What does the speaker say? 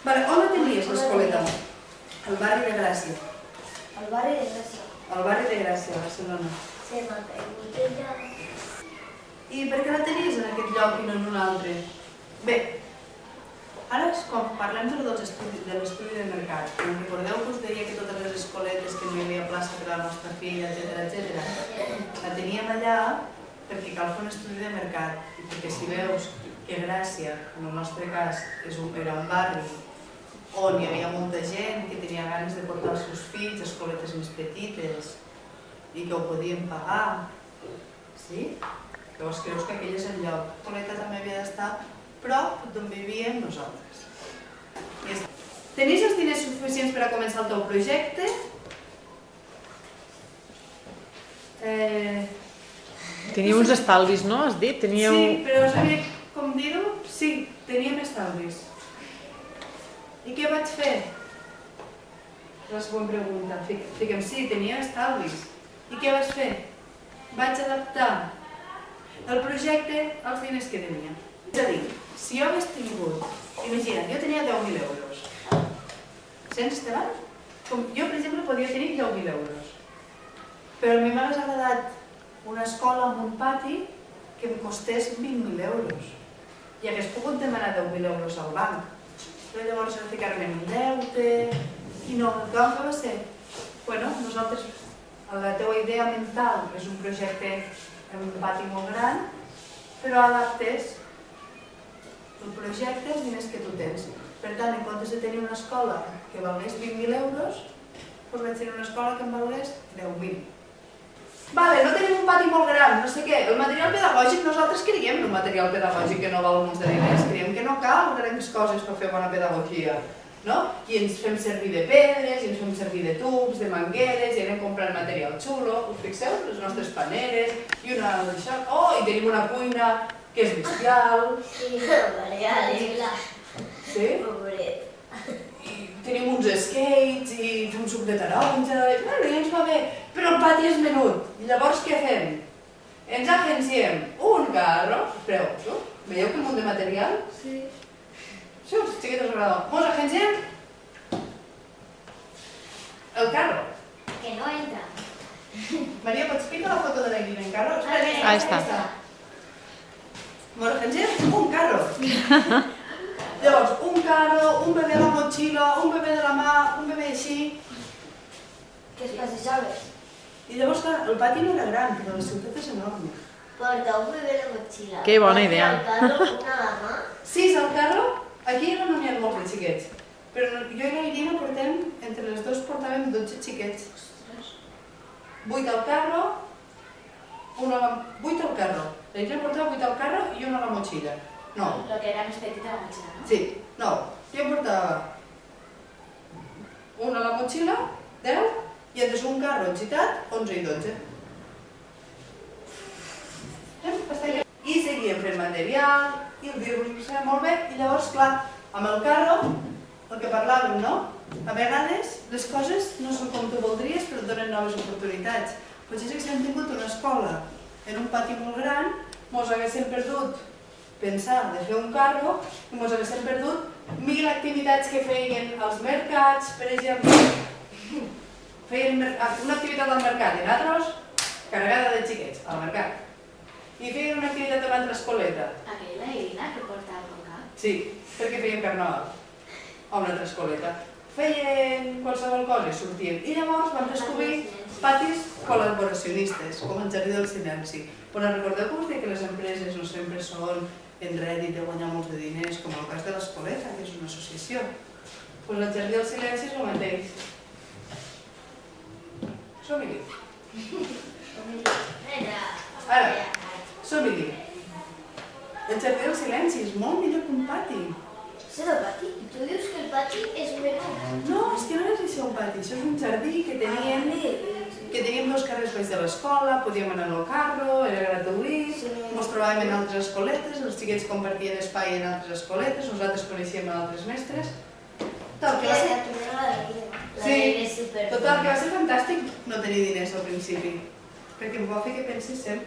On la tenies, l'escoleta? Al barri de Gràcia. Al barri de Gràcia. Al barri de Gràcia, a Barcelona. Se m'ha caigut ella. I per què la tenies en aquest lloc i no en un altre? Bé, ara quan parlem de l'estudi de mercat, quan recordeu que us deia que totes les escoletes que no hi havia plaça per a la nostra filla, etc., la teníem allà perquè cal fer un estudi de mercat i perquè si veus que Gràcia, en el nostre cas, era un barri on hi havia molta gent que tenia ganes de portar els seus fills a escoletes més petites i que ho podien pagar, sí? Llavors creus que aquell és el lloc. L'escoleta també havia d'estar prop d'on vivíem nosaltres. Teniu els diners suficients per a començar el teu projecte? Teníeu uns estalvis, no? Has dit? Sí, però no sabia com dir-ho. Sí, teníem estalvis. I què vaig fer? La següent pregunta. Fiquem, sí, tenia estalvis. I què vaig fer? Vaig adaptar el projecte als diners que tenia. És a dir, si jo hagués tingut, imagina't, jo tenia 10.000 euros. Sents, Esteban? Jo, per exemple, podia tenir 10.000 euros. Però a mi m'hagués agradat una escola amb un pati que em costés 20.000 euros. I hagués pogut demanar 10.000 euros al banc. Però llavors era ficar-me en un deute... I no, el que vam fer va ser... Bueno, nosaltres, la teva idea mental és un projecte amb un pati molt gran, però adaptes el projecte als diners que tu tens. Per tant, en comptes de tenir una escola que valgués 20.000 euros, doncs vaig tenir una escola que em valgués 10.000. Vale, no tenim un pati molt gran, no sé què. El material pedagògic, nosaltres creiem en un material pedagògic que no val molts de diners. Creiem que no cal grans coses per fer bona pedagogia. I ens fem servir de pedres, i ens fem servir de tubs, de mangueres, i anem comprant material xulo, us fixeu? Les nostres paneres, i una d'això... Oh, i tenim una cuina que és bestial. Sí, Maria, sí? pobret. I tenim uns skates, i fem suc de taronja, i bueno, ja ens va bé. Però el pati és menut. I llavors què fem? Ens agenciem un carro... Espereu, veieu que munt de material? Sí. Sí, els xiquetes agrada. Mos agenciem el carro. Que no entra. Maria, pots picar la foto de la guina en carro? Ahí està. Mos agenciem un carro. Llavors, un carro, un bebè a la motxilla, un bebè de la mà, un bebè així. Que es passejava. I llavors, clar, el pati no era gran, però la ciutat és enorme. Porta un bebè a la motxilla. Que bona idea. El carro, una a la mà. Sí, és el carro. Aquí no n'hi ha molts de xiquets, però jo i la Irina portem, entre les dues portàvem 12 xiquets. 8 al carro, 8 al carro. La Irina portava 8 al carro i una a la motxilla. 9. Lo que era més petita la motxilla, no? Sí, 9. Jo portava una a la motxilla, 10, i entre un carro enxitat, 11 i 12. I seguíem fent material, i el dia us passava molt bé, i llavors, clar, amb el carro, el que parlàvem, no? A vegades les coses no són com tu voldries, però et donen noves oportunitats. Potser si haguéssim tingut una escola en un pati molt gran, mos haguéssim perdut pensar de fer un carro i mos haguéssim perdut 1000 activitats que feien als mercats, per exemple. Feien una activitat al mercat i nosaltres carregada de xiquets al mercat. I feien una activitat a una altra escoleta. Aquella Irina que porta el cocat. Sí, perquè feien carnaval a una altra escoleta. Feien qualsevol cosa i sortien. I llavors vam descobrir patis col·laboracionistes, com el Jardí del Silenci. Però recordeu que us dic que les empreses no sempre són en rèdit de guanyar molts de diners, com el cas de l'escoleta, que és una associació. Doncs el Jardí del Silenci és el mateix. Som-hi. Ara, som-hi. El Jardí del Silenci és molt millor que un pati. És el pati? Tu dius que el pati és més... No, és que no és això un pati, això és un jardí que teníem 2 carrers baix de l'escola, podíem anar al carro, era gratuït, ens trobàvem en altres escoletes, els xiquets compartien espai en altres escoletes, nosaltres coneixíem altres mestres. Total, que va ser fantàstic no tenir diners al principi, perquè em va fer que penséssim